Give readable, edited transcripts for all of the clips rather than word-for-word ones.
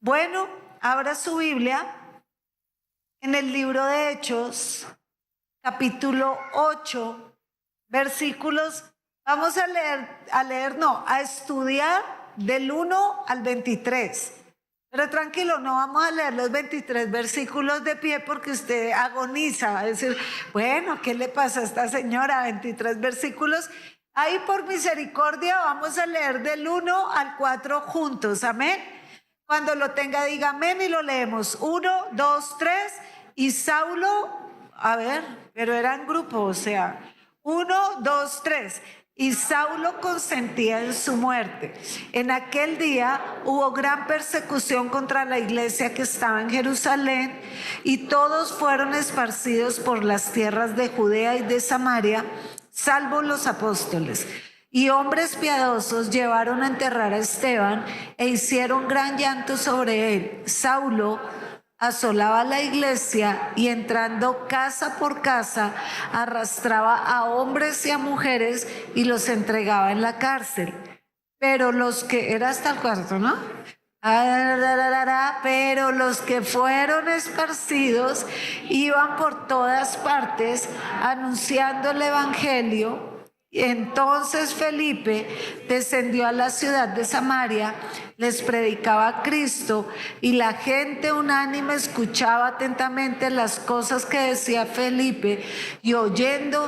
Bueno, abra su Biblia en el libro de Hechos, capítulo 8, versículos, vamos a estudiar del 1 al 23. Pero tranquilo, no vamos a leer los 23 versículos de pie porque usted agoniza, va a decir, bueno, ¿qué le pasa a esta señora? 23 versículos. Ahí por misericordia vamos a leer del 1 al 4 juntos, amén. Cuando lo tenga diga amén y lo leemos. 1, 2, 3 y Saulo, pero eran grupos, o sea, 1, 2, 3. Y Saulo consentía en su muerte. En aquel día hubo gran persecución contra la iglesia que estaba en Jerusalén, y todos fueron esparcidos por las tierras de Judea y de Samaria, salvo los apóstoles. Y hombres piadosos llevaron a enterrar a Esteban e hicieron gran llanto sobre él. Saulo asolaba la iglesia y entrando casa por casa arrastraba a hombres y a mujeres y los entregaba en la cárcel. Pero los que, era hasta el cuarto, ¿no? Pero los que fueron esparcidos iban por todas partes anunciando el evangelio. Entonces Felipe descendió a la ciudad de Samaria, les predicaba a Cristo, y la gente unánime escuchaba atentamente las cosas que decía Felipe, y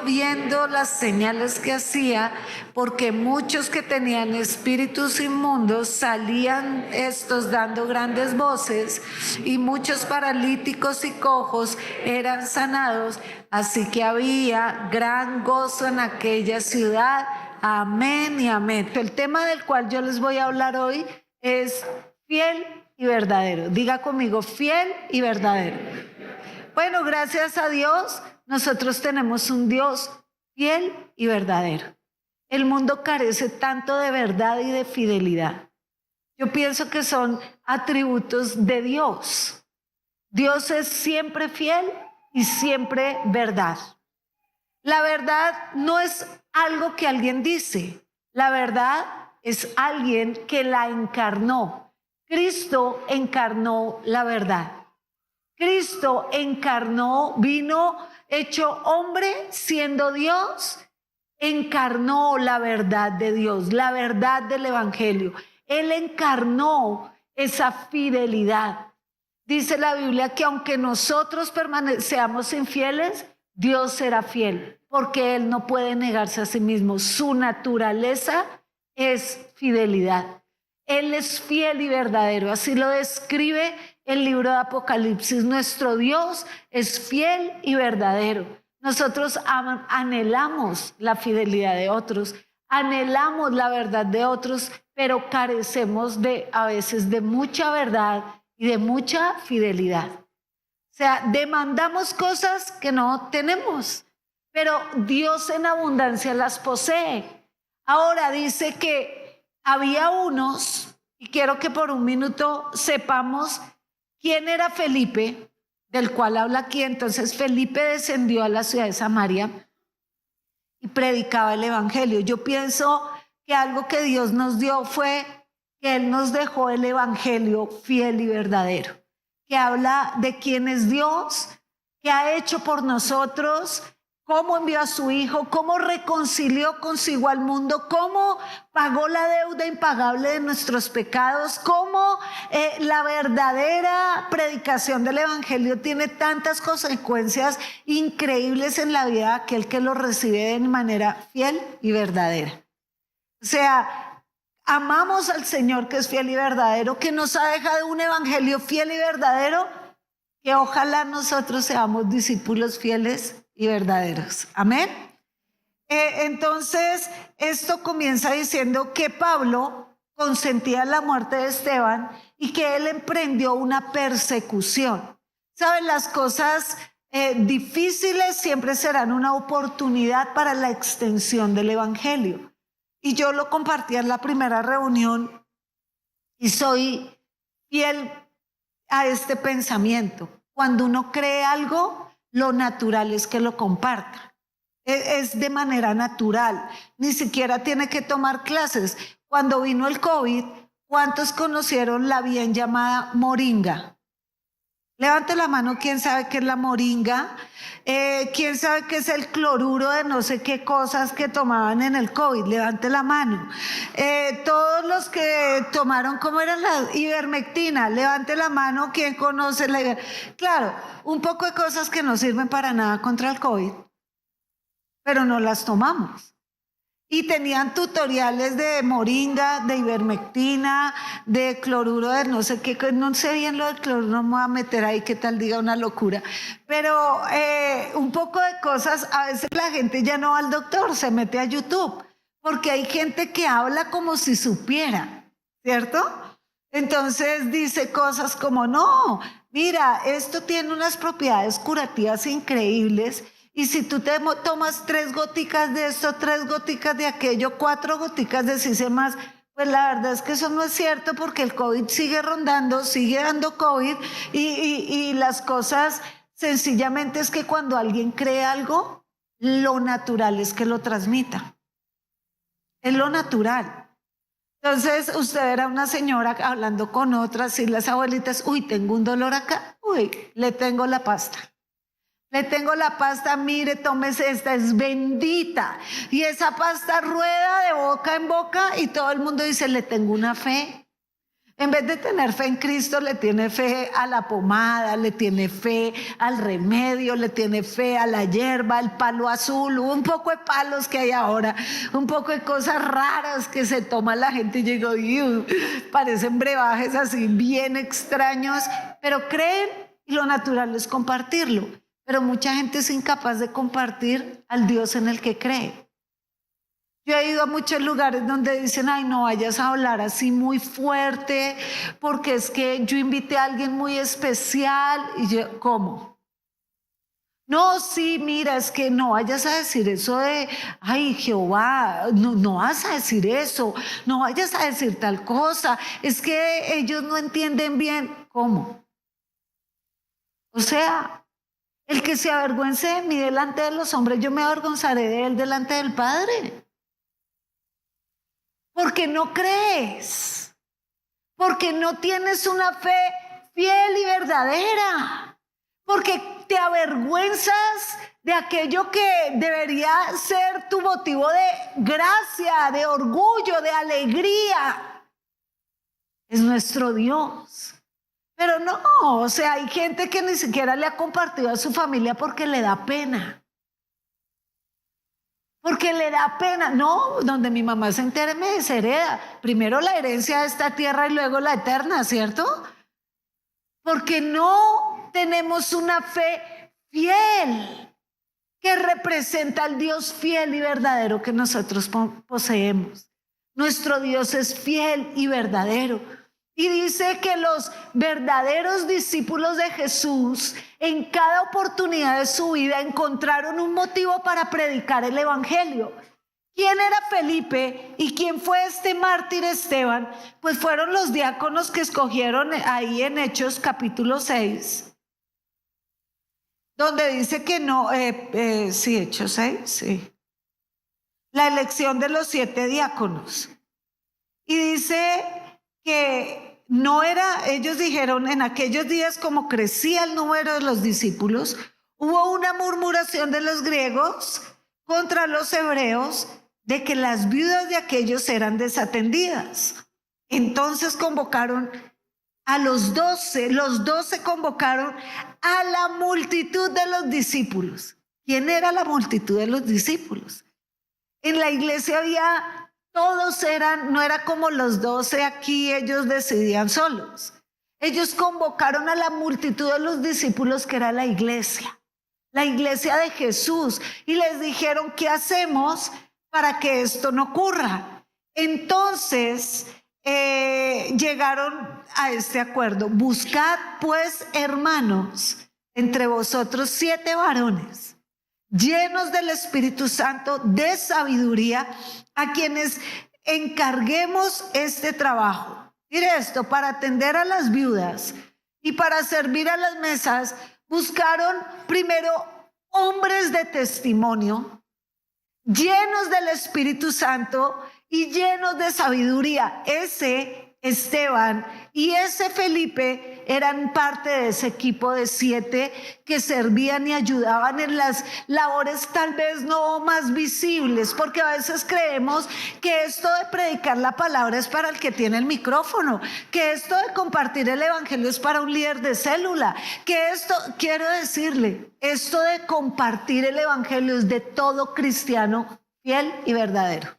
viendo las señales que hacía, porque muchos que tenían espíritus inmundos salían estos dando grandes voces, y muchos paralíticos y cojos eran sanados. Así que había gran gozo en aquella ciudad. Amén y amén. El tema del cual yo les voy a hablar hoy es fiel y verdadero. Diga conmigo, fiel y verdadero. Bueno, gracias a Dios, nosotros tenemos un Dios fiel y verdadero. El mundo carece tanto de verdad y de fidelidad. Yo pienso que son atributos de Dios. Dios es siempre fiel y siempre verdad. La verdad no es algo que alguien dice. La verdad es alguien que la encarnó. Cristo encarnó la verdad. Cristo encarnó, vino hecho hombre siendo Dios, encarnó la verdad de Dios, la verdad del evangelio. Él encarnó esa fidelidad. Dice la Biblia que aunque nosotros seamos infieles, Dios será fiel, porque Él no puede negarse a sí mismo. Su naturaleza es fidelidad. Él es fiel y verdadero. Así lo describe el libro de Apocalipsis. Nuestro Dios es fiel y verdadero. Nosotros anhelamos la fidelidad de otros, anhelamos la verdad de otros, pero carecemos a veces de mucha verdad y de mucha fidelidad. O sea, demandamos cosas que no tenemos, pero Dios en abundancia las posee. Ahora dice que había unos, y quiero que por un minuto sepamos quién era Felipe, del cual habla aquí. Entonces Felipe descendió a la ciudad de Samaria y predicaba el evangelio. Yo pienso que algo que Dios nos dio fue que Él nos dejó el evangelio fiel y verdadero, que habla de quién es Dios, qué ha hecho por nosotros, cómo envió a su Hijo, cómo reconcilió consigo al mundo, cómo pagó la deuda impagable de nuestros pecados, cómo la verdadera predicación del evangelio tiene tantas consecuencias increíbles en la vida de aquel que lo recibe de manera fiel y verdadera. O sea, amamos al Señor que es fiel y verdadero, que nos ha dejado un evangelio fiel y verdadero, que ojalá nosotros seamos discípulos fieles y verdaderos. Amén. Entonces, esto comienza diciendo que Pablo consentía la muerte de Esteban y que él emprendió una persecución. ¿Saben? Las cosas difíciles siempre serán una oportunidad para la extensión del evangelio. Y yo lo compartí en la primera reunión y soy fiel a este pensamiento. Cuando uno cree algo, lo natural es que lo comparta. Es de manera natural. Ni siquiera tiene que tomar clases. Cuando vino el COVID, ¿cuántos conocieron la bien llamada moringa? Levante la mano, ¿quién sabe qué es la moringa? ¿Quién sabe qué es el cloruro de no sé qué cosas que tomaban en el COVID? Levante la mano. Todos los que tomaron, ¿cómo era la ivermectina? Levante la mano, ¿quién conoce la ivermectina? Claro, un poco de cosas que no sirven para nada contra el COVID, pero no las tomamos. Y tenían tutoriales de moringa, de ivermectina, de cloruro de no sé qué, no sé bien lo del cloruro, no me voy a meter ahí, qué tal diga una locura. Pero un poco de cosas, a veces la gente ya no va al doctor, se mete a YouTube, porque hay gente que habla como si supiera, ¿cierto? Entonces dice cosas como, no, mira, esto tiene unas propiedades curativas increíbles. Y si tú te tomas 3 goticas de esto, 3 goticas de aquello, 4 goticas de sistemas, pues la verdad es que eso no es cierto porque el COVID sigue rondando, sigue dando COVID y las cosas sencillamente es que cuando alguien cree algo, lo natural es que lo transmita. Es lo natural. Entonces usted era una señora hablando con otras y las abuelitas, uy, tengo un dolor acá, uy, le tengo la pasta. Le tengo la pasta, mire, tómese esta, es bendita. Y esa pasta rueda de boca en boca y todo el mundo dice, le tengo una fe. En vez de tener fe en Cristo, le tiene fe a la pomada, le tiene fe al remedio, le tiene fe a la hierba, al palo azul, un poco de palos que hay ahora, un poco de cosas raras que se toma la gente y llegó, parecen brebajes así bien extraños, pero creen y lo natural es compartirlo. Pero mucha gente es incapaz de compartir al Dios en el que cree. Yo he ido a muchos lugares donde dicen, ay, no vayas a hablar así muy fuerte, porque es que yo invité a alguien muy especial. Y yo, ¿cómo? No, sí, mira, es que no vayas a decir eso de, ay, Jehová, no vas a decir eso, no vayas a decir tal cosa. Es que ellos no entienden bien. ¿Cómo? O sea, el que se avergüence de mí delante de los hombres, yo me avergonzaré de él delante del Padre. Porque no crees, porque no tienes una fe fiel y verdadera, porque te avergüenzas de aquello que debería ser tu motivo de gracia, de orgullo, de alegría. Es nuestro Dios. Pero no, o sea, hay gente que ni siquiera le ha compartido a su familia porque le da pena. Porque le da pena. No, donde mi mamá se entere me deshereda. Primero la herencia de esta tierra y luego la eterna, ¿cierto? Porque no tenemos una fe fiel que representa al Dios fiel y verdadero que nosotros poseemos. Nuestro Dios es fiel y verdadero. Y dice que los verdaderos discípulos de Jesús en cada oportunidad de su vida encontraron un motivo para predicar el evangelio. ¿Quién era Felipe y quién fue este mártir Esteban? Pues fueron los diáconos que escogieron ahí en Hechos capítulo 6. Donde dice que no, sí, Hechos 6, sí. La elección de los 7 diáconos. Y dice que no era, ellos dijeron, en aquellos días como crecía el número de los discípulos, hubo una murmuración de los griegos contra los hebreos de que las viudas de aquellos eran desatendidas. Entonces convocaron a los 12 convocaron a la multitud de los discípulos. ¿Quién era la multitud de los discípulos? En la iglesia había... Todos eran, no era como los 12 aquí, ellos decidían solos. Ellos convocaron a la multitud de los discípulos que era la iglesia de Jesús, y les dijeron, ¿qué hacemos para que esto no ocurra? Entonces llegaron a este acuerdo. Buscad pues, hermanos, entre vosotros 7 varones llenos del Espíritu Santo, de sabiduría, a quienes encarguemos este trabajo. Mire esto, para atender a las viudas y para servir a las mesas, buscaron primero hombres de testimonio, llenos del Espíritu Santo y llenos de sabiduría. Ese Esteban y ese Felipe eran parte de ese equipo de 7 que servían y ayudaban en las labores tal vez no más visibles, porque a veces creemos que esto de predicar la palabra es para el que tiene el micrófono, que esto de compartir el evangelio es para un líder de célula, que esto, quiero decirle, esto de compartir el evangelio es de todo cristiano fiel y verdadero.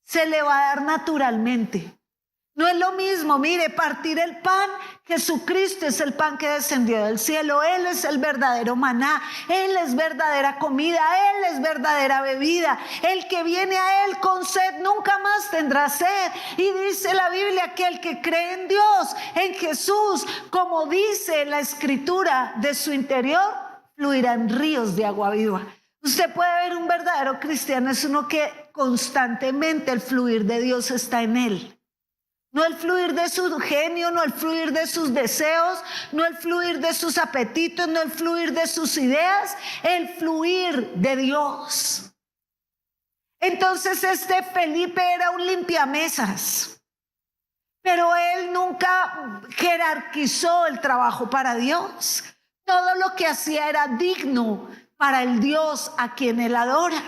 Se le va a dar naturalmente. No es lo mismo, mire, partir el pan. Jesucristo es el pan que descendió del cielo. Él es el verdadero maná. Él es verdadera comida. Él es verdadera bebida. El que viene a Él con sed nunca más tendrá sed. Y dice la Biblia que el que cree en Dios, en Jesús, como dice la Escritura, de su interior fluirán ríos de agua viva. Usted puede ver un verdadero cristiano, es uno que constantemente el fluir de Dios está en él. No el fluir de su genio, no el fluir de sus deseos, no el fluir de sus apetitos, no el fluir de sus ideas, el fluir de Dios. Entonces este Felipe era un limpiamesas, pero él nunca jerarquizó el trabajo para Dios. Todo lo que hacía era digno para el Dios a quien él adora.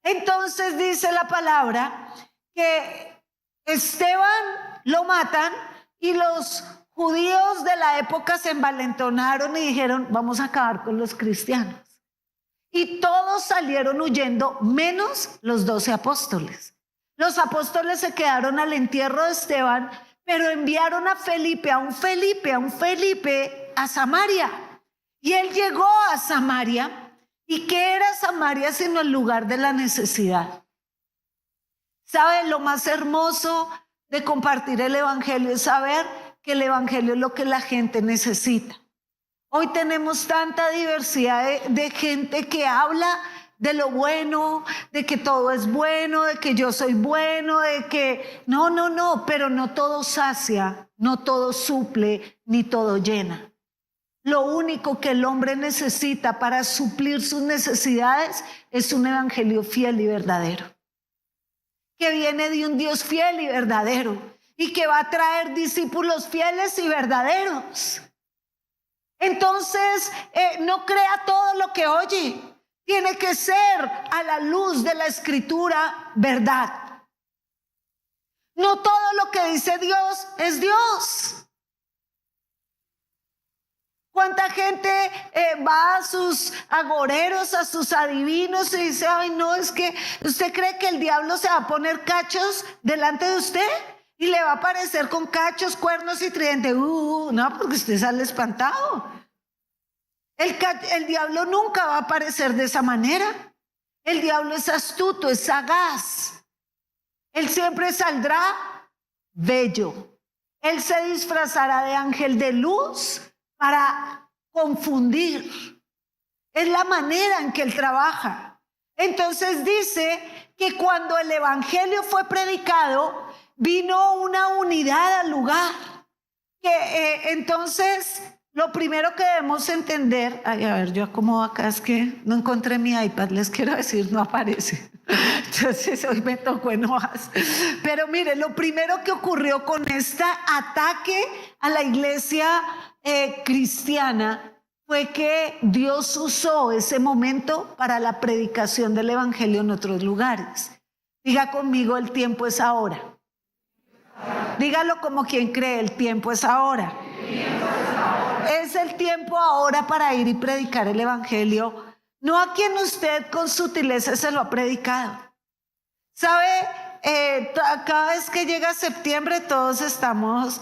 Entonces dice la palabra que Esteban lo matan y los judíos de la época se envalentonaron y dijeron: vamos a acabar con los cristianos. Y todos salieron huyendo, menos los 12 apóstoles. Los apóstoles se quedaron al entierro de Esteban, pero enviaron a Felipe, a un Felipe a Samaria. Y él llegó a Samaria. ¿Y qué era Samaria sino el lugar de la necesidad? ¿Sabe? Lo más hermoso de compartir el evangelio es saber que el evangelio es lo que la gente necesita. Hoy tenemos tanta diversidad de gente que habla de lo bueno, de que todo es bueno, de que yo soy bueno, de que no, pero no todo sacia, no todo suple, ni todo llena. Lo único que el hombre necesita para suplir sus necesidades es un evangelio fiel y verdadero, que viene de un Dios fiel y verdadero y que va a traer discípulos fieles y verdaderos. Entonces, no crea todo lo que oye. Tiene que ser a la luz de la Escritura verdad. No todo lo que dice Dios es Dios. ¿Cuánta gente va a sus agoreros, a sus adivinos y dice: ay, no, es que usted cree que el diablo se va a poner cachos delante de usted y le va a aparecer con cachos, cuernos y tridente? No, porque usted sale espantado. El diablo nunca va a aparecer de esa manera. El diablo es astuto, es sagaz. Él siempre saldrá bello. Él se disfrazará de ángel de luz para confundir. Es la manera en que él trabaja. Entonces dice que cuando el evangelio fue predicado, vino una unidad al lugar. Entonces, lo primero que debemos entender, a ver, yo acomodo acá, es que no encontré mi iPad, les quiero decir, no aparece. Entonces hoy me tocó en hojas. Pero mire, lo primero que ocurrió con este ataque a la iglesia cristiana fue que Dios usó ese momento para la predicación del evangelio en otros lugares. Diga conmigo: el tiempo es ahora. Dígalo como quien cree: el tiempo es ahora. Es el tiempo ahora para ir y predicar el evangelio, no a quien usted con sutileza se lo ha predicado. ¿Sabe? Cada vez que llega septiembre todos estamos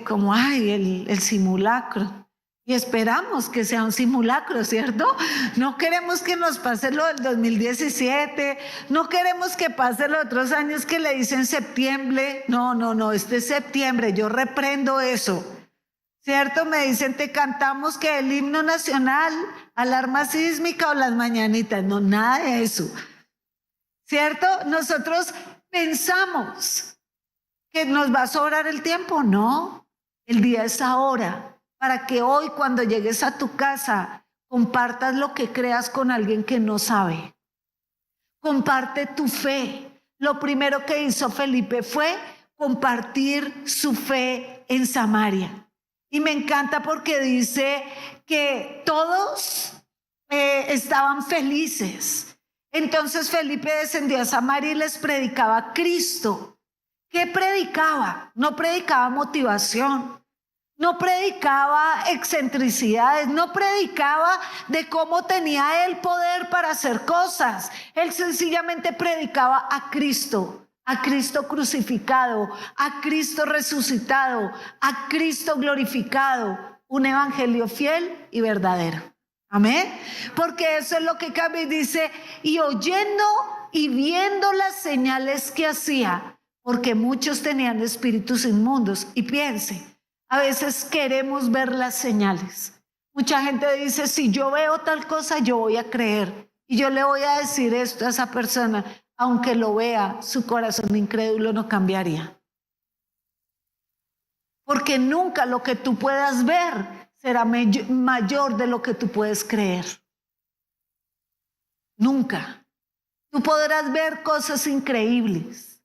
como, ay, el simulacro. Y esperamos que sea un simulacro, ¿cierto? No queremos que nos pase lo del 2017, no queremos que pase los otros años que le dicen septiembre. No, este es septiembre, yo reprendo eso. ¿Cierto? Me dicen: te cantamos que el himno nacional, alarma sísmica o las mañanitas. No, nada de eso. ¿Cierto? Nosotros pensamos que nos va a sobrar el tiempo. No, el día es ahora, para que hoy, cuando llegues a tu casa, compartas lo que creas con alguien que no sabe. Comparte tu fe. Lo primero que hizo Felipe fue compartir su fe en Samaria. Y me encanta porque dice que todos estaban felices. Entonces Felipe descendió a Samaria y les predicaba a Cristo. ¿Qué predicaba? No predicaba motivación, no predicaba excentricidades, no predicaba de cómo tenía él poder para hacer cosas. Él sencillamente predicaba a Cristo crucificado, a Cristo resucitado, a Cristo glorificado. Un evangelio fiel y verdadero. Amén. Porque eso es lo que cambia y dice, y oyendo y viendo las señales que hacía, porque muchos tenían espíritus inmundos. Y piense, a veces queremos ver las señales. Mucha gente dice, si yo veo tal cosa, yo voy a creer. Y yo le voy a decir esto a esa persona, aunque lo vea, su corazón incrédulo no cambiaría. Porque nunca lo que tú puedas ver será mayor de lo que tú puedes creer. Nunca. Tú podrás ver cosas increíbles,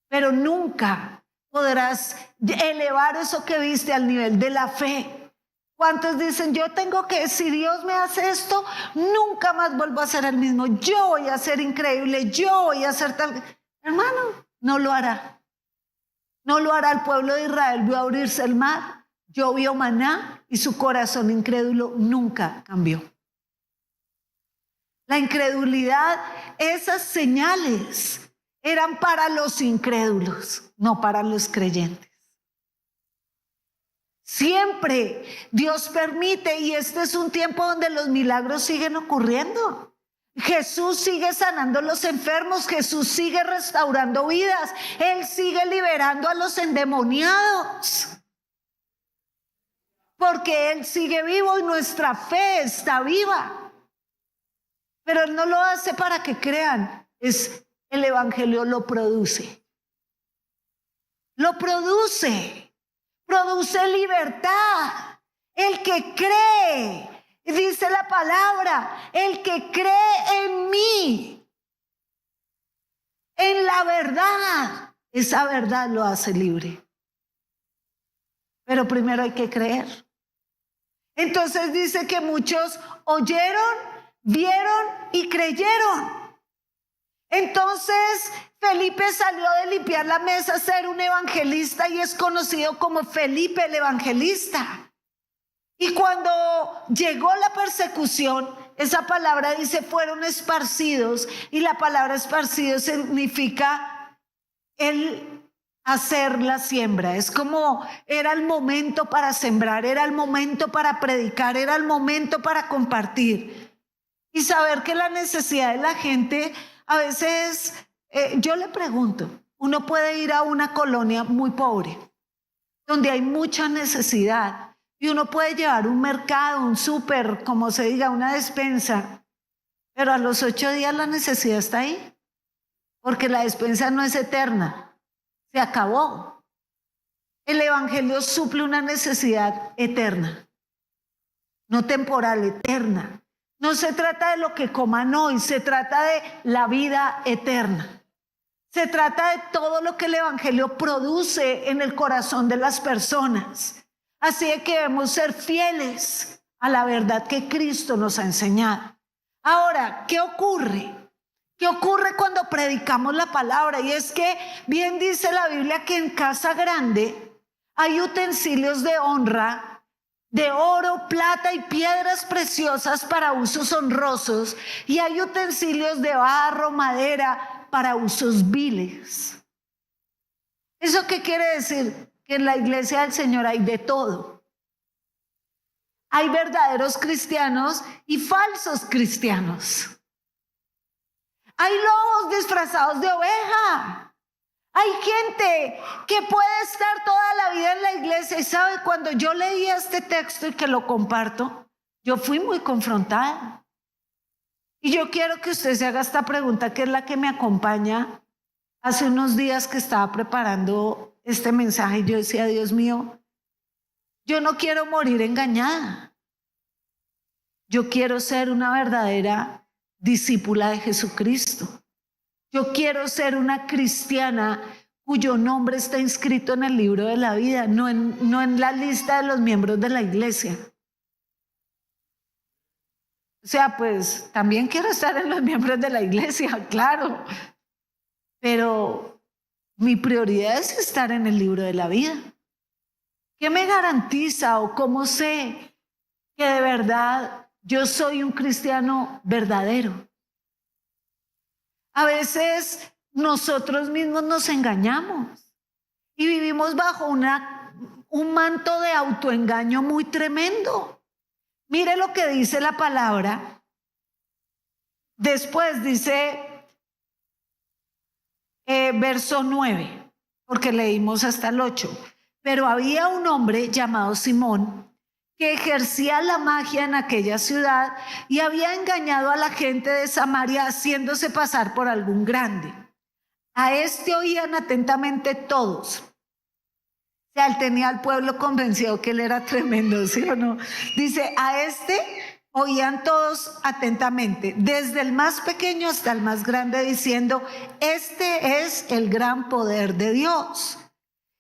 pero nunca podrás elevar eso que viste al nivel de la fe. ¿Cuántos dicen, yo tengo que, si Dios me hace esto, nunca más vuelvo a ser el mismo? Yo voy a ser increíble, yo voy a ser tal. Hermano, no lo hará. No lo hará. El pueblo de Israel vio abrirse el mar, llovió maná y su corazón incrédulo nunca cambió. La incredulidad, esas señales eran para los incrédulos, no para los creyentes. Siempre Dios permite, y este es un tiempo donde los milagros siguen ocurriendo. Jesús sigue sanando a los enfermos, Jesús sigue restaurando vidas, Él sigue liberando a los endemoniados. Porque Él sigue vivo y nuestra fe está viva. Pero Él no lo hace para que crean, el evangelio lo produce. Lo produce libertad. El que cree, dice la palabra, el que cree en mí, en la verdad, esa verdad lo hace libre. Pero primero hay que creer. Entonces dice que muchos oyeron, vieron y creyeron. Entonces Felipe salió de limpiar la mesa a ser un evangelista y es conocido como Felipe el evangelista. Y cuando llegó la persecución, esa palabra dice fueron esparcidos, y la palabra esparcido significa el hacer la siembra. Es como era el momento para sembrar, era el momento para predicar, era el momento para compartir. Y saber que la necesidad de la gente, a veces yo le pregunto, uno puede ir a una colonia muy pobre, donde hay mucha necesidad, y uno puede llevar un mercado, un súper, como se diga, una despensa, pero a los 8 días la necesidad está ahí, porque la despensa no es eterna, se acabó. El evangelio suple una necesidad eterna, no temporal, eterna. No se trata de lo que coman hoy, se trata de la vida eterna. Se trata de todo lo que el evangelio produce en el corazón de las personas. Así que debemos ser fieles a la verdad que Cristo nos ha enseñado. Ahora, ¿qué ocurre? ¿Qué ocurre cuando predicamos la palabra? Y es que bien dice la Biblia que en casa grande hay utensilios de honra, de oro, plata y piedras preciosas para usos honrosos, y hay utensilios de barro, madera para usos viles. ¿Eso qué quiere decir? Que en la iglesia del Señor hay de todo. Hay verdaderos cristianos y falsos cristianos. Hay lobos disfrazados de oveja. Hay gente que puede estar toda la vida en la iglesia, y sabe, cuando yo leía este texto y que lo comparto, yo fui muy confrontada. Y yo quiero que usted se haga esta pregunta, que es la que me acompaña. Hace unos días que estaba preparando este mensaje, yo decía, Dios mío, yo no quiero morir engañada. Yo quiero ser una verdadera discípula de Jesucristo. Yo quiero ser una cristiana cuyo nombre está inscrito en el libro de la vida, no en la lista de los miembros de la iglesia. O sea, pues también quiero estar en los miembros de la iglesia, claro, pero mi prioridad es estar en el libro de la vida. ¿Qué me garantiza o cómo sé que de verdad yo soy un cristiano verdadero? A veces nosotros mismos nos engañamos y vivimos bajo un manto de autoengaño muy tremendo. Mire lo que dice la palabra. Después dice verso 9, porque leímos hasta el 8. Pero había un hombre llamado Simón que ejercía la magia en aquella ciudad y había engañado a la gente de Samaria haciéndose pasar por algún grande. A este oían atentamente todos. O sea, él tenía al pueblo convencido que él era tremendo, ¿sí o no? Dice, a este oían todos atentamente, desde el más pequeño hasta el más grande, diciendo, este es el gran poder de Dios.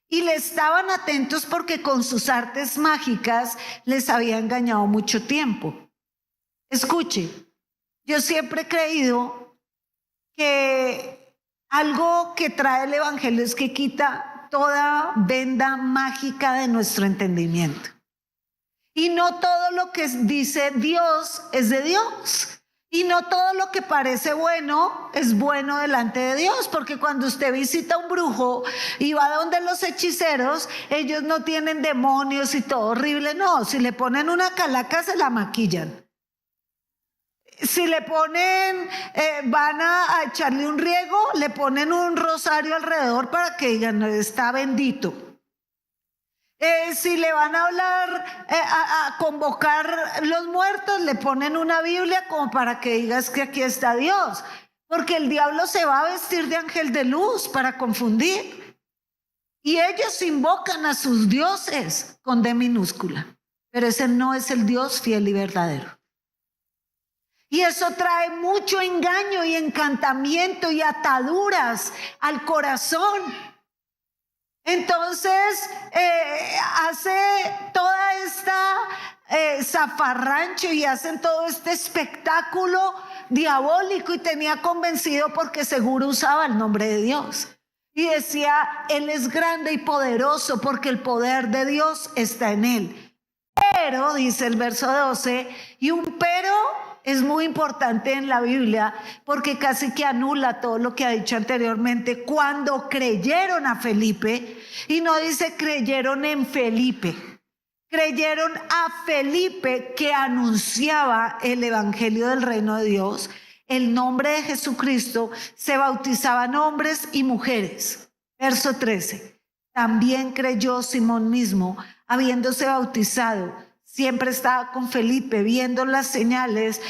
Y le estaban atentos porque con sus artes mágicas les había engañado mucho tiempo. Escuche, yo siempre he creído que algo que trae el evangelio es que quita toda venda mágica de nuestro entendimiento. Y no todo lo que dice Dios es de Dios. Y no todo lo que parece bueno es bueno delante de Dios, porque cuando usted visita a un brujo y va donde los hechiceros, ellos no tienen demonios y todo horrible, no. Si le ponen una calaca, se la maquillan. Si le ponen, van a echarle un riego, le ponen un rosario alrededor para que digan, está bendito. Si le van a hablar, a convocar los muertos, le ponen una Biblia como para que digas que aquí está Dios. Porque el diablo se va a vestir de ángel de luz para confundir. Y ellos invocan a sus dioses con D minúscula. Pero ese no es el Dios fiel y verdadero. Y eso trae mucho engaño y encantamiento y ataduras al corazón. Entonces hace toda esta zafarrancho y hacen todo este espectáculo diabólico, y tenía convencido porque seguro usaba el nombre de Dios y decía, él es grande y poderoso porque el poder de Dios está en él. Pero, dice el verso 12, y un pero es muy importante en la Biblia porque casi que anula todo lo que ha dicho anteriormente. Cuando creyeron a Felipe, y no dice creyeron en Felipe, creyeron a Felipe que anunciaba el evangelio del reino de Dios, el nombre de Jesucristo, se bautizaban hombres y mujeres. Verso 13, también creyó Simón mismo, habiéndose bautizado. Siempre estaba con Felipe viendo las señales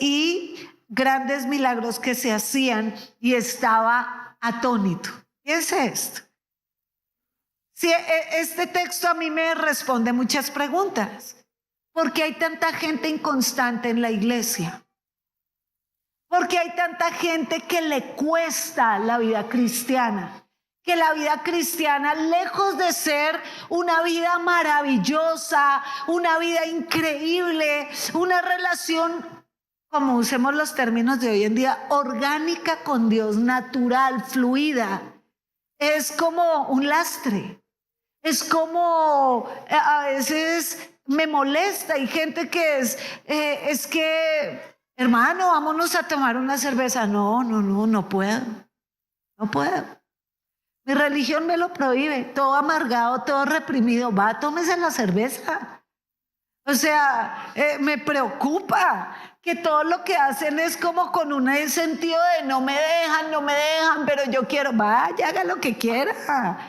y grandes milagros que se hacían, y estaba atónito. ¿Qué es esto? Sí, este texto a mí me responde muchas preguntas. ¿Por qué hay tanta gente inconstante en la iglesia? ¿Por qué hay tanta gente que le cuesta la vida cristiana? Que la vida cristiana, lejos de ser una vida maravillosa, una vida increíble, una relación, como usemos los términos de hoy en día, orgánica con Dios, natural, fluida, es como un lastre. Es como, a veces me molesta, hay gente que es que, hermano, vámonos a tomar una cerveza. No puedo. Mi religión me lo prohíbe, todo amargado, todo reprimido. Va, tómese la cerveza. O sea, me preocupa que todo lo que hacen es como con un sentido de no me dejan, pero yo quiero. Vaya, haga lo que quiera.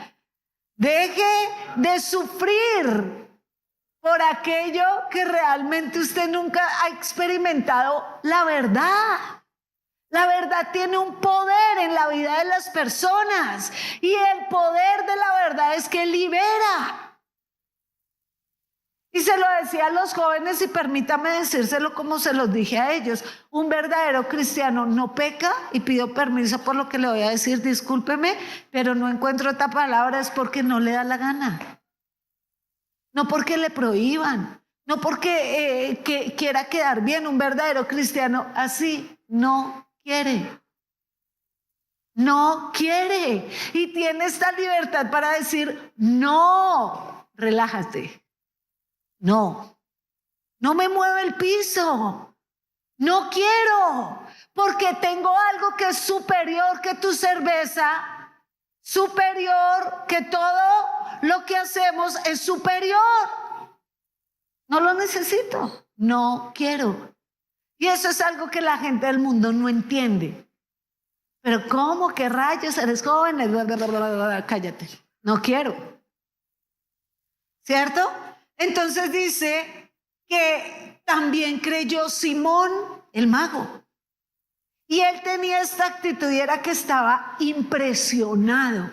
Deje de sufrir por aquello que realmente usted nunca ha experimentado la verdad. La verdad tiene un poder en la vida de las personas, y el poder de la verdad es que libera. Y se lo decía a los jóvenes y permítame decírselo como se los dije a ellos. Un verdadero cristiano no peca, y pido permiso por lo que le voy a decir, discúlpeme, pero no encuentro otra palabra, es porque no le da la gana. No porque le prohíban, no porque quiera quedar bien. Un verdadero cristiano así no quiere. No quiere. Y tiene esta libertad para decir, no, relájate. No me mueve el piso, no quiero, porque tengo algo que es superior que tu cerveza, superior que todo lo que hacemos es superior. No lo necesito, no quiero. Y eso es algo que la gente del mundo no entiende. Pero ¿cómo? ¿Qué rayos? Eres joven, cállate, no quiero. ¿Cierto? Entonces dice que también creyó Simón el mago. Y él tenía esta actitud y era que estaba impresionado.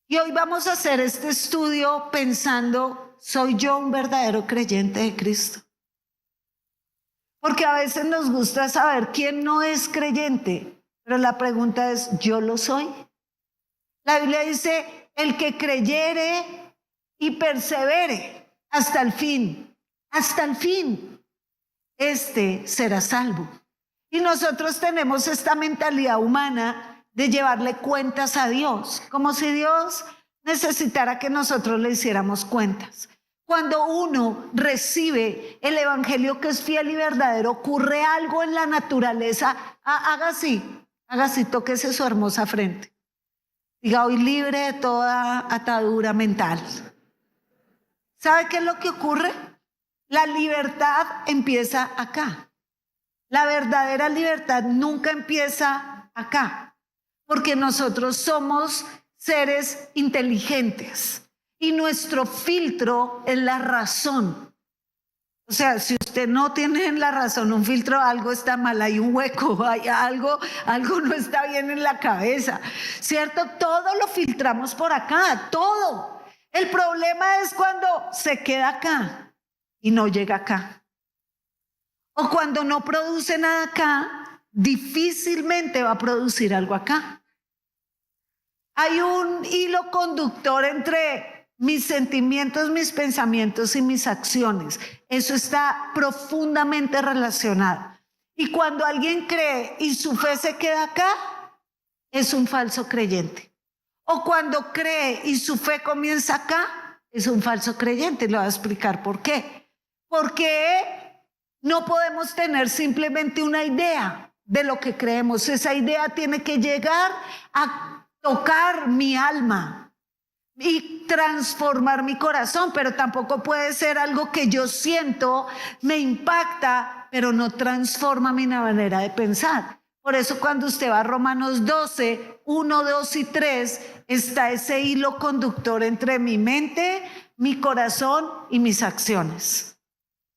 Y hoy vamos a hacer este estudio pensando, ¿soy yo un verdadero creyente de Cristo? Porque a veces nos gusta saber quién no es creyente, pero la pregunta es, ¿yo lo soy? La Biblia dice, el que creyere y persevere hasta el fin, este será salvo. Y nosotros tenemos esta mentalidad humana de llevarle cuentas a Dios, como si Dios necesitara que nosotros le hiciéramos cuentas. Cuando uno recibe el evangelio que es fiel y verdadero, ocurre algo en la naturaleza. Haga así, tóquese su hermosa frente. Diga, hoy libre de toda atadura mental. ¿Sabe qué es lo que ocurre? La libertad empieza acá. La verdadera libertad nunca empieza acá, porque nosotros somos seres inteligentes y nuestro filtro es la razón. O sea, si usted no tiene en la razón un filtro, algo está mal, hay un hueco, hay algo no está bien en la cabeza, ¿cierto? Todo lo filtramos por acá, todo. El problema es cuando se queda acá y no llega acá. O cuando no produce nada acá, difícilmente va a producir algo acá. Hay un hilo conductor entre mis sentimientos, mis pensamientos y mis acciones. Eso está profundamente relacionado. Y cuando alguien cree y su fe se queda acá, es un falso creyente. O cuando cree y su fe comienza acá, es un falso creyente. Le voy a explicar por qué. Porque no podemos tener simplemente una idea de lo que creemos. Esa idea tiene que llegar a tocar mi alma y transformar mi corazón, pero tampoco puede ser algo que yo siento, me impacta, pero no transforma mi manera de pensar. Por eso cuando usted va a Romanos 12, 1, 2 y 3, está ese hilo conductor entre mi mente, mi corazón y mis acciones.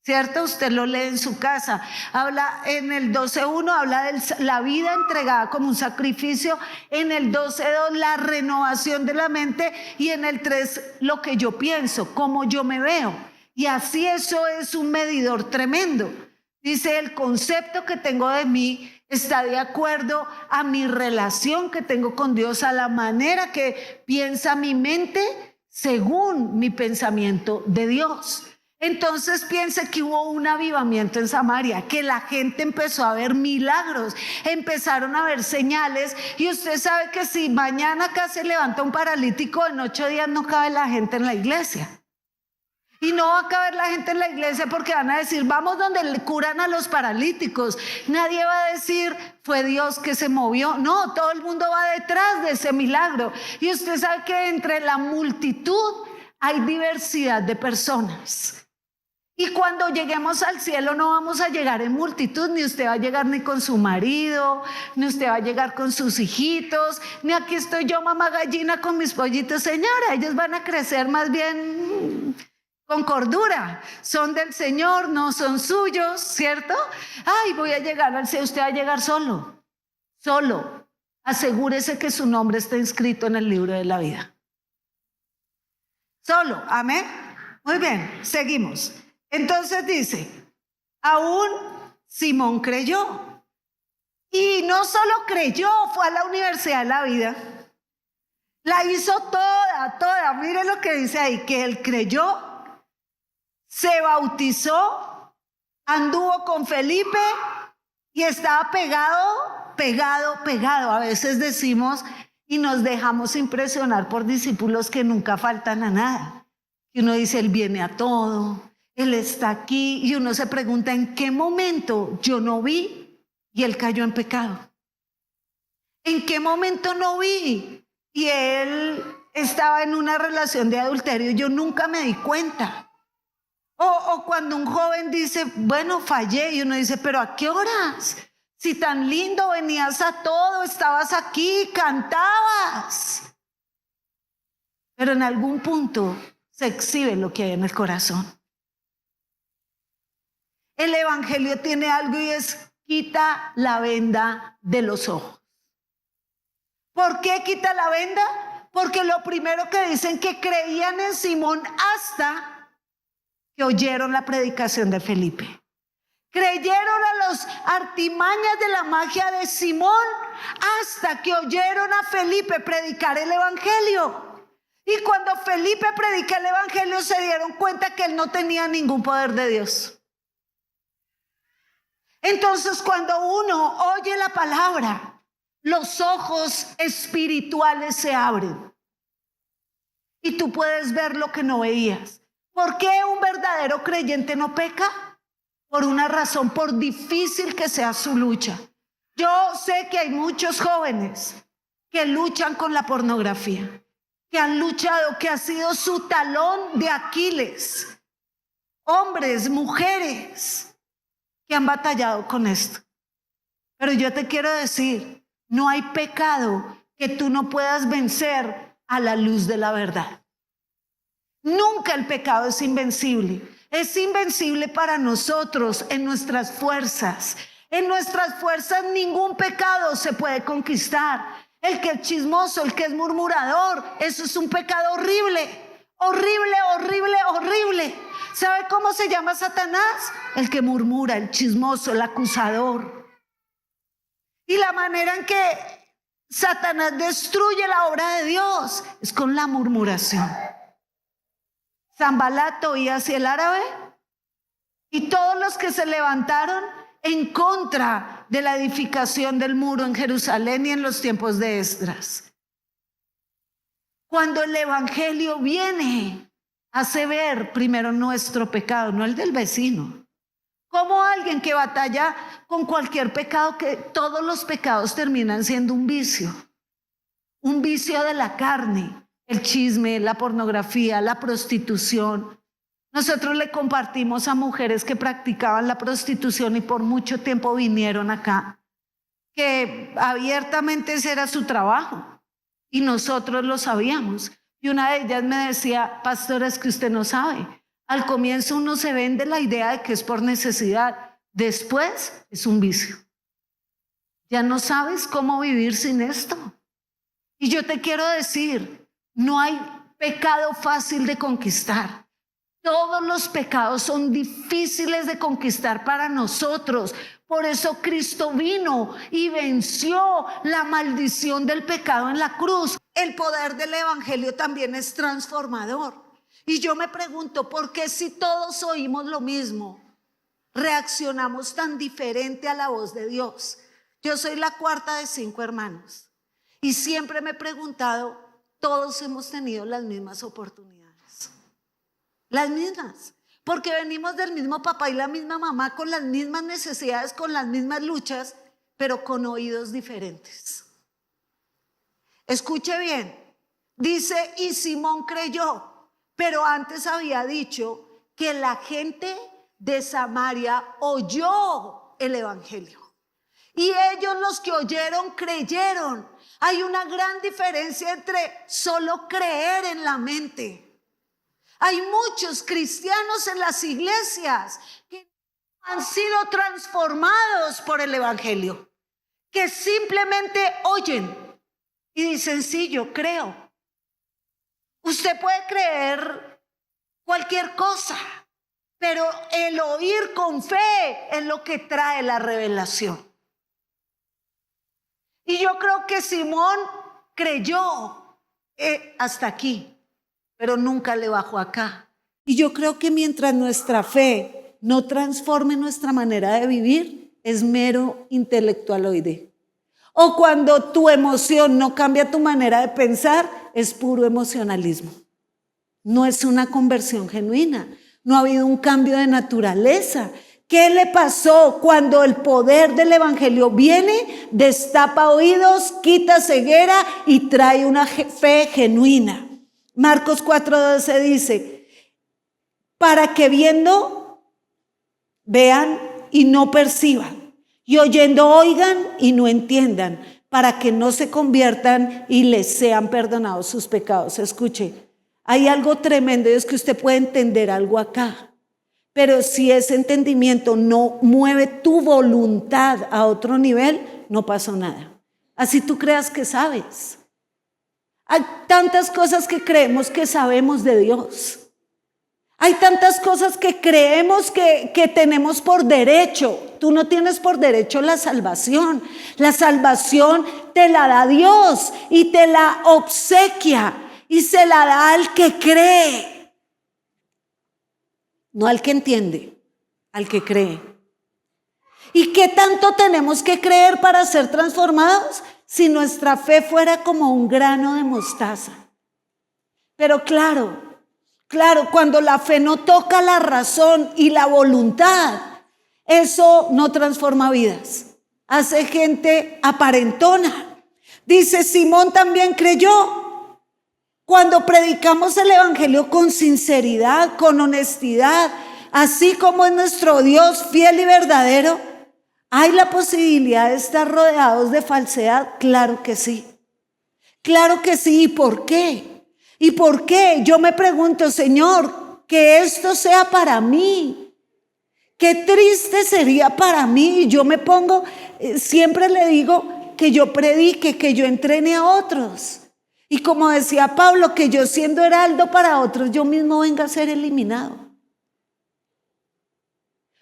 ¿Cierto? Usted lo lee en su casa. Habla en el 12.1, habla de la vida entregada como un sacrificio. En el 12.2, la renovación de la mente. Y en el 3, lo que yo pienso, cómo yo me veo. Y así eso es un medidor tremendo. Dice, el concepto que tengo de mí está de acuerdo a mi relación que tengo con Dios, a la manera que piensa mi mente según mi pensamiento de Dios. Entonces piense que hubo un avivamiento en Samaria, que la gente empezó a ver milagros, empezaron a ver señales, y usted sabe que si mañana acá se levanta un paralítico, en 8 días no cabe la gente en la iglesia. Y no va a caber la gente en la iglesia porque van a decir, vamos donde le curan a los paralíticos. Nadie va a decir, fue Dios que se movió. No, todo el mundo va detrás de ese milagro. Y usted sabe que entre la multitud hay diversidad de personas. Y cuando lleguemos al cielo no vamos a llegar en multitud, ni usted va a llegar ni con su marido, ni usted va a llegar con sus hijitos, ni aquí estoy yo, mamá gallina, con mis pollitos. Señora, ellos van a crecer más bien con cordura, son del Señor, no son suyos, ¿cierto? Ay, voy a llegar al cielo. Usted va a llegar solo. Asegúrese que su nombre está inscrito en el libro de la vida. Solo, amén. Muy bien, seguimos. Entonces dice, aún Simón creyó. Y no solo creyó, fue a la Universidad de la Vida. La hizo toda. Mire lo que dice ahí, que él creyó, se bautizó, anduvo con Felipe y estaba pegado. A veces decimos y nos dejamos impresionar por discípulos que nunca faltan a nada. Y uno dice, él viene a todo, él está aquí. Y uno se pregunta, ¿en qué momento yo no vi y él cayó en pecado? ¿En qué momento no vi y él estaba en una relación de adulterio? Yo nunca me di cuenta. O cuando un joven dice, bueno, fallé, y uno dice, pero ¿a qué horas? Si tan lindo, venías a todo, estabas aquí, cantabas. Pero en algún punto se exhibe lo que hay en el corazón. El evangelio tiene algo y es, quita la venda de los ojos. ¿Por qué quita la venda? Porque lo primero que dicen, que creían en Simón hasta que oyeron la predicación de Felipe. Creyeron a los artimañas de la magia de Simón hasta que oyeron a Felipe predicar el evangelio. Y cuando Felipe predica el evangelio se dieron cuenta que él no tenía ningún poder de Dios. Entonces cuando uno oye la palabra, los ojos espirituales se abren y tú puedes ver lo que no veías. ¿Por qué un verdadero creyente no peca? Por una razón, por difícil que sea su lucha. Yo sé que hay muchos jóvenes que luchan con la pornografía, que han luchado, que ha sido su talón de Aquiles. Hombres, mujeres que han batallado con esto. Pero yo te quiero decir, no hay pecado que tú no puedas vencer a la luz de la verdad. Nunca el pecado es invencible. Es invencible para nosotros en nuestras fuerzas. En nuestras fuerzas ningún pecado se puede conquistar. El que es chismoso, el que es murmurador, eso es un pecado horrible. Horrible. ¿Sabe cómo se llama Satanás? El que murmura, el chismoso, el acusador. Y la manera en que Satanás destruye la obra de Dios es con la murmuración. Sanbalat, Tobías y el árabe, y todos los que se levantaron en contra de la edificación del muro en Jerusalén y en los tiempos de Esdras. Cuando el evangelio viene, hace ver primero nuestro pecado, no el del vecino. Como alguien que batalla con cualquier pecado, que todos los pecados terminan siendo un vicio de la carne. El chisme, la pornografía, la prostitución. Nosotros le compartimos a mujeres que practicaban la prostitución y por mucho tiempo vinieron acá, que abiertamente ese era su trabajo y nosotros lo sabíamos. Y una de ellas me decía, pastora, es que usted no sabe. Al comienzo uno se vende la idea de que es por necesidad, después es un vicio. Ya no sabes cómo vivir sin esto. Y yo te quiero decir, no hay pecado fácil de conquistar. Todos los pecados son difíciles de conquistar para nosotros. Por eso Cristo vino y venció la maldición del pecado en la cruz. El poder del evangelio también es transformador. Y yo me pregunto, ¿por qué si todos oímos lo mismo, reaccionamos tan diferente a la voz de Dios? Yo soy la cuarta de 5 hermanos. Y siempre me he preguntado, todos hemos tenido las mismas oportunidades. Las mismas. Porque venimos del mismo papá y la misma mamá, con las mismas necesidades, con las mismas luchas, pero con oídos diferentes. Escuche bien. Dice, y Simón creyó, pero antes había dicho que la gente de Samaria oyó el evangelio. Y ellos, los que oyeron, creyeron. Hay una gran diferencia entre solo creer en la mente. Hay muchos cristianos en las iglesias que han sido transformados por el evangelio, que simplemente oyen y dicen, sí, yo creo. Usted puede creer cualquier cosa. Pero el oír con fe es lo que trae la revelación. Y yo creo que Simón creyó hasta aquí, pero nunca le bajó acá. Y yo creo que mientras nuestra fe no transforme nuestra manera de vivir, es mero intelectualoide. O cuando tu emoción no cambia tu manera de pensar, es puro emocionalismo. No es una conversión genuina. No ha habido un cambio de naturaleza. ¿Qué le pasó cuando el poder del evangelio viene, destapa oídos, quita ceguera y trae una fe genuina? Marcos 4:12 dice, para que viendo, vean y no perciban, y oyendo oigan y no entiendan, para que no se conviertan y les sean perdonados sus pecados. Escuche, hay algo tremendo, y es que usted puede entender algo acá. Pero si ese entendimiento no mueve tu voluntad a otro nivel, no pasó nada. Así tú creas que sabes. Hay tantas cosas que creemos que sabemos de Dios. Hay tantas cosas que creemos que tenemos por derecho. Tú no tienes por derecho la salvación. La salvación te la da Dios y te la obsequia y se la da al que cree. No al que entiende, al que cree. ¿Y qué tanto tenemos que creer para ser transformados? Si nuestra fe fuera como un grano de mostaza. Pero claro, cuando la fe no toca la razón y la voluntad, eso no transforma vidas. Hace gente aparentona. Dice, Simón también creyó. Cuando predicamos el evangelio con sinceridad, con honestidad, así como es nuestro Dios fiel y verdadero, ¿hay la posibilidad de estar rodeados de falsedad? Claro que sí. Claro que sí. ¿Y por qué? ¿Y por qué? Yo me pregunto, Señor, que esto sea para mí. Qué triste sería para mí. Yo me pongo, siempre le digo que yo predique, que yo entrene a otros. Y como decía Pablo, que yo siendo heraldo para otros, yo mismo venga a ser eliminado.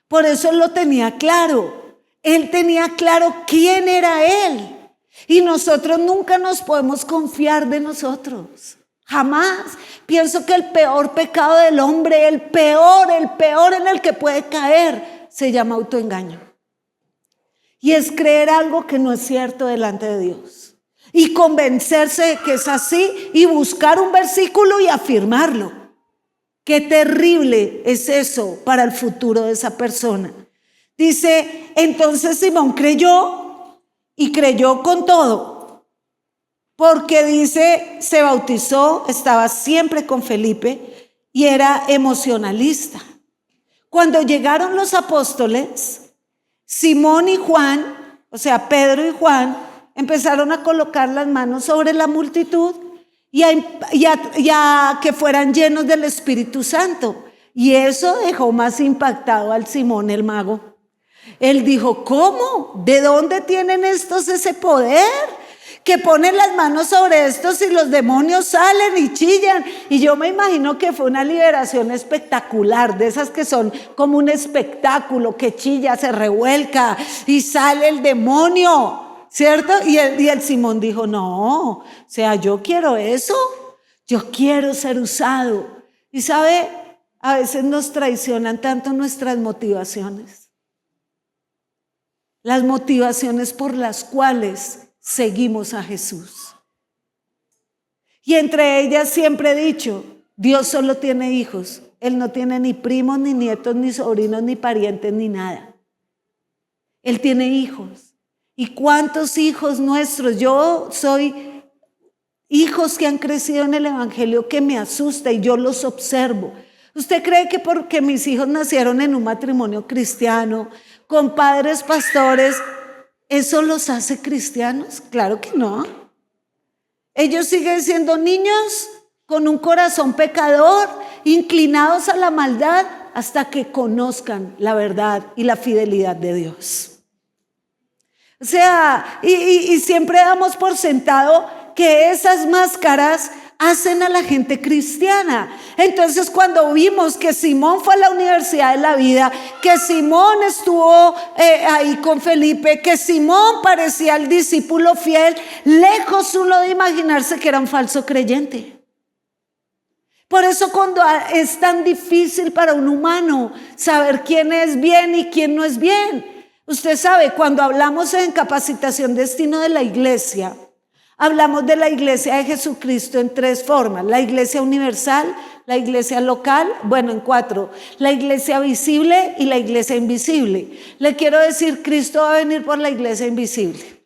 Por eso él lo tenía claro. Él tenía claro quién era él. Y nosotros nunca nos podemos confiar de nosotros. Jamás. Pienso que el peor pecado del hombre, el peor en el que puede caer, se llama autoengaño. Y es creer algo que no es cierto delante de Dios. Y convencerse de que es así y buscar un versículo y afirmarlo. Qué terrible es eso para el futuro de esa persona. Dice, entonces Simón creyó y creyó con todo. Porque dice, se bautizó, estaba siempre con Felipe y era emocionalista. Cuando llegaron los apóstoles, Simón y Juan, o sea, Pedro y Juan, empezaron a colocar las manos sobre la multitud y a que fueran llenos del Espíritu Santo. Y eso dejó más impactado al Simón el mago. Él dijo, ¿cómo? ¿De dónde tienen estos ese poder? Que ponen las manos sobre estos y los demonios salen y chillan. Y yo me imagino que fue una liberación espectacular, de esas que son como un espectáculo, que chilla, se revuelca y sale el demonio. ¿Cierto? Y el Simón dijo, no, o sea, yo quiero eso, yo quiero ser usado. Y sabe, a veces nos traicionan tanto nuestras motivaciones. Las motivaciones por las cuales seguimos a Jesús. Y entre ellas siempre he dicho, Dios solo tiene hijos. Él no tiene ni primos, ni nietos, ni sobrinos, ni parientes, ni nada. Él tiene hijos. ¿Y cuántos hijos nuestros? Yo soy hijos que han crecido en el evangelio que me asusta y yo los observo. ¿Usted cree que porque mis hijos nacieron en un matrimonio cristiano, con padres pastores, eso los hace cristianos? Claro que no. Ellos siguen siendo niños con un corazón pecador, inclinados a la maldad hasta que conozcan la verdad y la fidelidad de Dios. O sea, y siempre damos por sentado que esas máscaras hacen a la gente cristiana. Entonces, cuando vimos que Simón fue a la universidad de la vida, que Simón estuvo ahí con Felipe, que Simón parecía el discípulo fiel, lejos uno de imaginarse que era un falso creyente. Por eso cuando es tan difícil para un humano saber quién es bien y quién no es bien. Usted sabe, cuando hablamos en Capacitación Destino de la Iglesia, hablamos de la iglesia de Jesucristo en 3 formas: la iglesia universal, la iglesia local, en 4, la iglesia visible y la iglesia invisible. Le quiero decir, Cristo va a venir por la iglesia invisible.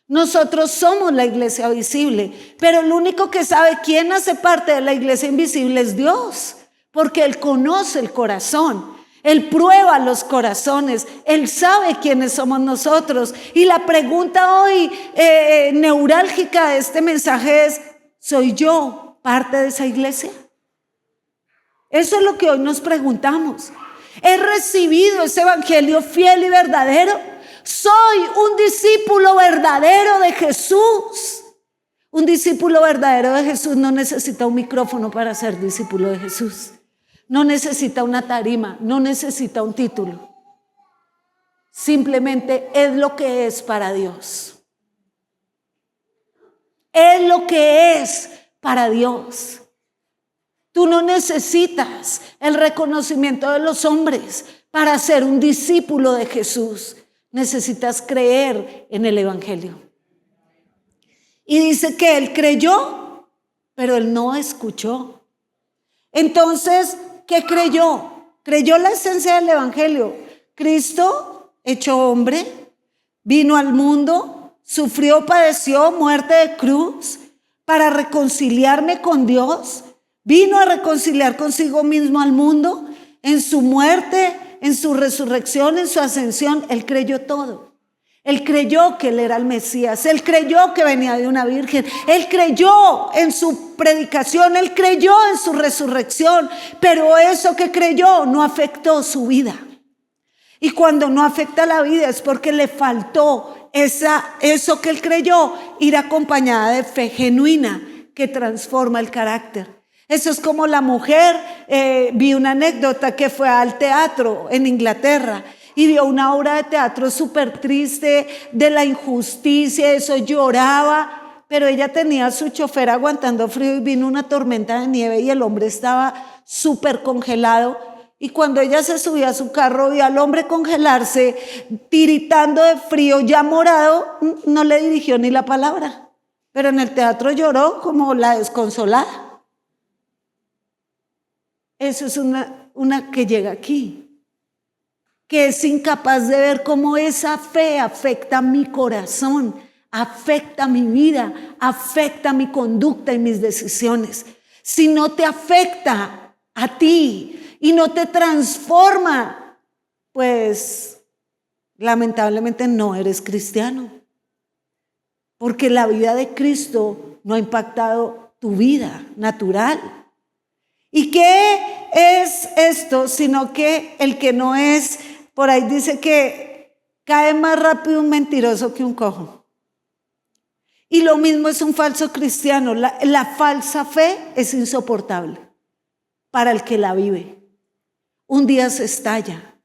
Nosotros somos la iglesia visible, pero el único que sabe quién hace parte de la iglesia invisible es Dios, porque Él conoce el corazón. Él prueba los corazones, Él sabe quiénes somos nosotros. Y la pregunta hoy neurálgica de este mensaje es: ¿soy yo parte de esa iglesia? Eso es lo que hoy nos preguntamos. ¿He recibido ese evangelio fiel y verdadero? ¿Soy un discípulo verdadero de Jesús? Un discípulo verdadero de Jesús no necesita un micrófono para ser discípulo de Jesús. No necesita una tarima, no necesita un título. Simplemente es lo que es para Dios. Es lo que es para Dios. Tú no necesitas el reconocimiento de los hombres para ser un discípulo de Jesús. Necesitas creer en el evangelio. Y dice que él creyó, pero él no escuchó. Entonces, ¿qué creyó? Creyó la esencia del evangelio. Cristo, hecho hombre, vino al mundo, sufrió, padeció muerte de cruz para reconciliarme con Dios. Vino a reconciliar consigo mismo al mundo. En su muerte, en su resurrección, en su ascensión, él creyó todo. Él creyó que él era el Mesías, él creyó que venía de una virgen, él creyó en su predicación, él creyó en su resurrección, pero eso que creyó no afectó su vida. Y cuando no afecta la vida es porque le faltó eso que él creyó, ir acompañada de fe genuina que transforma el carácter. Eso es como la mujer, vi una anécdota que fue al teatro en Inglaterra y vio una obra de teatro súper triste de la injusticia, eso, lloraba, pero ella tenía a su chofer aguantando frío y vino una tormenta de nieve y el hombre estaba súper congelado. Y cuando ella se subió a su carro vio al hombre congelarse, tiritando de frío, ya morado, no le dirigió ni la palabra, pero en el teatro lloró como la desconsolada. Eso es una que llega aquí, que es incapaz de ver cómo esa fe afecta mi corazón, afecta mi vida, afecta mi conducta y mis decisiones. Si no te afecta a ti y no te transforma, pues lamentablemente no eres cristiano, porque la vida de Cristo no ha impactado tu vida natural. ¿Y qué es esto? Sino que el que no es, por ahí dice que cae más rápido un mentiroso que un cojo. Y lo mismo es un falso cristiano. La falsa fe es insoportable para el que la vive. Un día se estalla.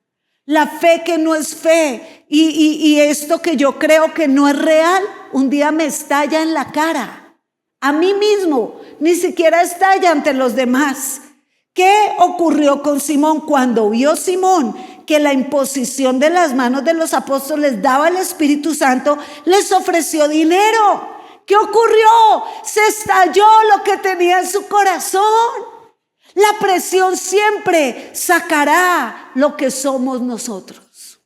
La fe que no es fe y esto que yo creo que no es real, un día me estalla en la cara. A mí mismo, ni siquiera estalla ante los demás. ¿Qué ocurrió con Simón? Cuando vio Simón que la imposición de las manos de los apóstoles daba el Espíritu Santo, les ofreció dinero. ¿Qué ocurrió? Se estalló lo que tenía en su corazón. La presión siempre sacará lo que somos nosotros.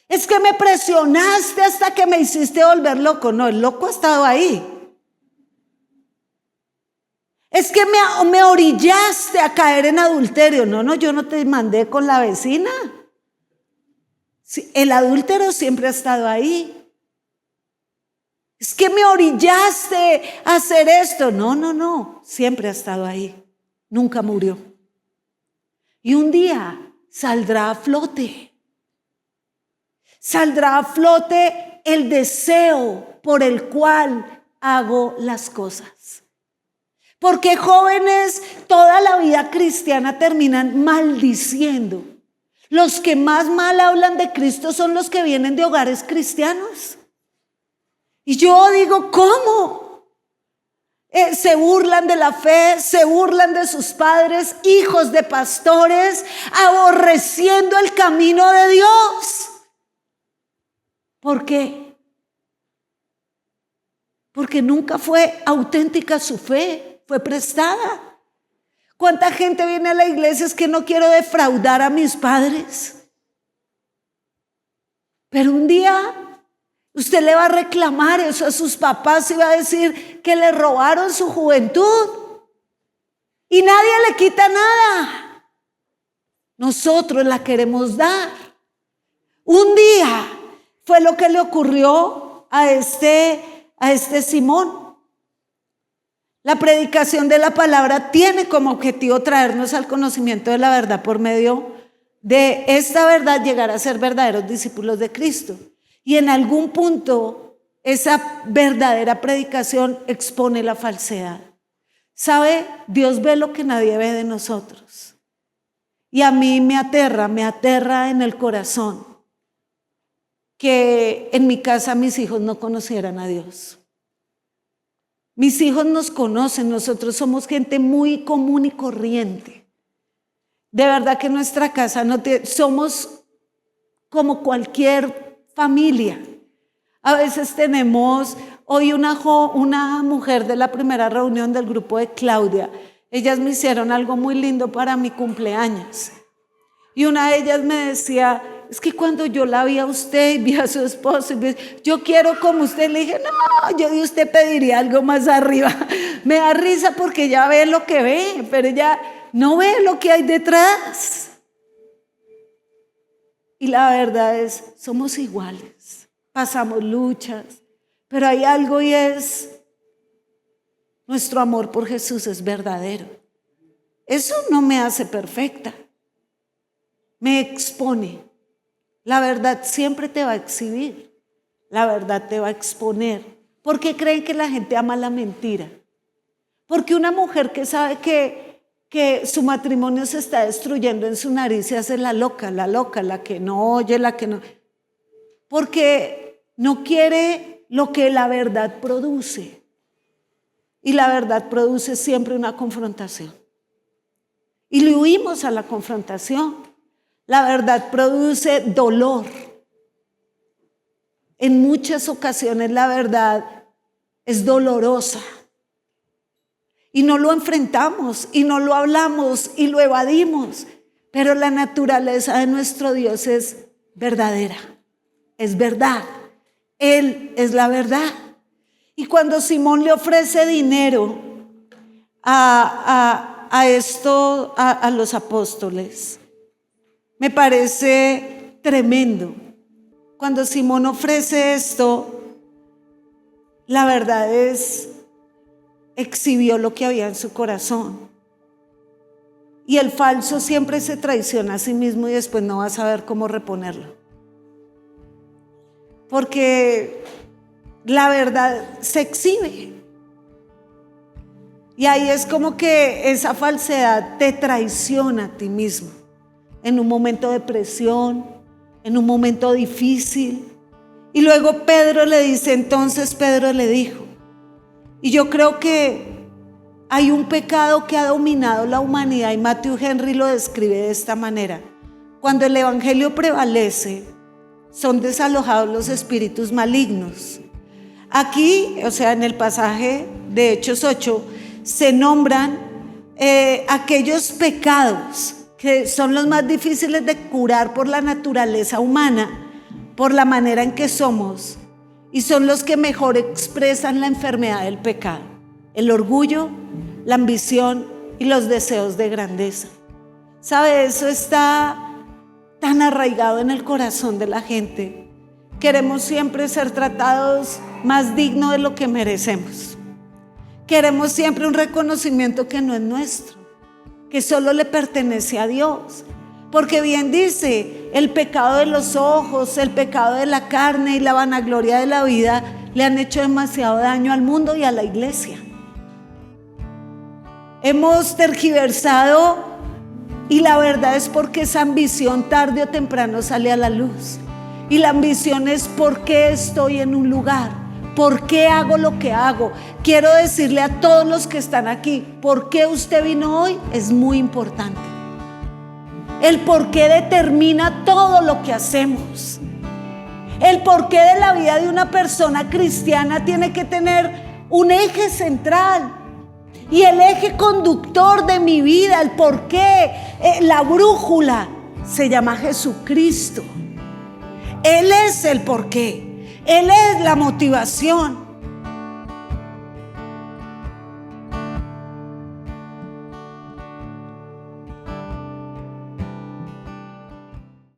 Es que me presionaste hasta que me hiciste volver loco. No, el loco ha estado ahí. Es que me orillaste a caer en adulterio. No, yo no te mandé con la vecina. Sí, el adúltero siempre ha estado ahí. Es que me orillaste a hacer esto. No, siempre ha estado ahí. Nunca murió. Y un día saldrá a flote. Saldrá a flote el deseo por el cual hago las cosas. ¿Por qué jóvenes toda la vida cristiana terminan maldiciendo? Los que más mal hablan de Cristo son los que vienen de hogares cristianos. Y yo digo, ¿cómo? Se burlan de la fe, se burlan de sus padres, hijos de pastores, aborreciendo el camino de Dios. ¿Por qué? Porque nunca fue auténtica su fe, fue prestada. ¿Cuánta gente viene a la iglesia? Es que no quiero defraudar a mis padres. Pero un día usted le va a reclamar eso a sus papás y va a decir que le robaron su juventud. Y nadie le quita nada. Nosotros la queremos dar. Un día fue lo que le ocurrió a este Simón. La predicación de la palabra tiene como objetivo traernos al conocimiento de la verdad por medio de esta verdad llegar a ser verdaderos discípulos de Cristo. Y en algún punto esa verdadera predicación expone la falsedad. ¿Sabe? Dios ve lo que nadie ve de nosotros. Y a mí me aterra en el corazón que en mi casa mis hijos no conocieran a Dios. Mis hijos nos conocen, nosotros somos gente muy común y corriente. De verdad que nuestra casa somos como cualquier familia. A veces tenemos, hoy una mujer de la primera reunión del grupo de Claudia, ellas me hicieron algo muy lindo para mi cumpleaños. Y una de ellas me decía, es que cuando yo la vi a usted y vi a su esposo, yo quiero como usted. Le dije, no, yo de usted pediría algo más arriba. Me da risa porque ella ve lo que ve, pero ella no ve lo que hay detrás. Y la verdad es, somos iguales, pasamos luchas, pero hay algo y es, nuestro amor por Jesús es verdadero. Eso no me hace perfecta, me expone. La verdad siempre te va a exhibir, la verdad te va a exponer. ¿Por qué creen que la gente ama la mentira? Porque una mujer que sabe que su matrimonio se está destruyendo en su nariz se hace la loca, la que no oye, la que no. Porque no quiere lo que la verdad produce. Y la verdad produce siempre una confrontación. Y le huimos a la confrontación. La verdad produce dolor. En muchas ocasiones la verdad es dolorosa. Y no lo enfrentamos, y no lo hablamos, y lo evadimos. Pero la naturaleza de nuestro Dios es verdadera, es verdad. Él es la verdad. Y cuando Simón le ofrece dinero a los apóstoles, me parece tremendo. Cuando Simón ofrece esto, la verdad es, exhibió lo que había en su corazón. Y el falso siempre se traiciona a sí mismo y después no va a saber cómo reponerlo. Porque la verdad se exhibe. Y ahí es como que esa falsedad te traiciona a ti mismo. En un momento de presión, en un momento difícil. Y luego Pedro le dice, entonces Pedro le dijo. Y yo creo que hay un pecado que ha dominado la humanidad y Matthew Henry lo describe de esta manera. Cuando el evangelio prevalece, son desalojados los espíritus malignos. Aquí, o sea, en el pasaje de Hechos 8, se nombran aquellos pecados que son los más difíciles de curar por la naturaleza humana, por la manera en que somos. Y son los que mejor expresan la enfermedad del pecado: el orgullo, la ambición y los deseos de grandeza. ¿Sabe? Eso está tan arraigado en el corazón de la gente. Queremos siempre ser tratados más dignos de lo que merecemos. Queremos siempre un reconocimiento que no es nuestro, que solo le pertenece a Dios. Porque bien dice, el pecado de los ojos, el pecado de la carne y la vanagloria de la vida le han hecho demasiado daño al mundo y a la iglesia. hemos tergiversado, y la verdad es porque esa ambición tarde o temprano sale a la luz. Y la ambición es por qué estoy en un lugar, por qué hago lo que hago. Quiero decirle a todos los que están aquí, por qué usted vino hoy es muy importante. El por qué determina todo lo que hacemos. El porqué de la vida de una persona cristiana tiene que tener un eje central. Y el eje conductor de mi vida, el porqué, la brújula, se llama Jesucristo. Él es el porqué. Él es la motivación.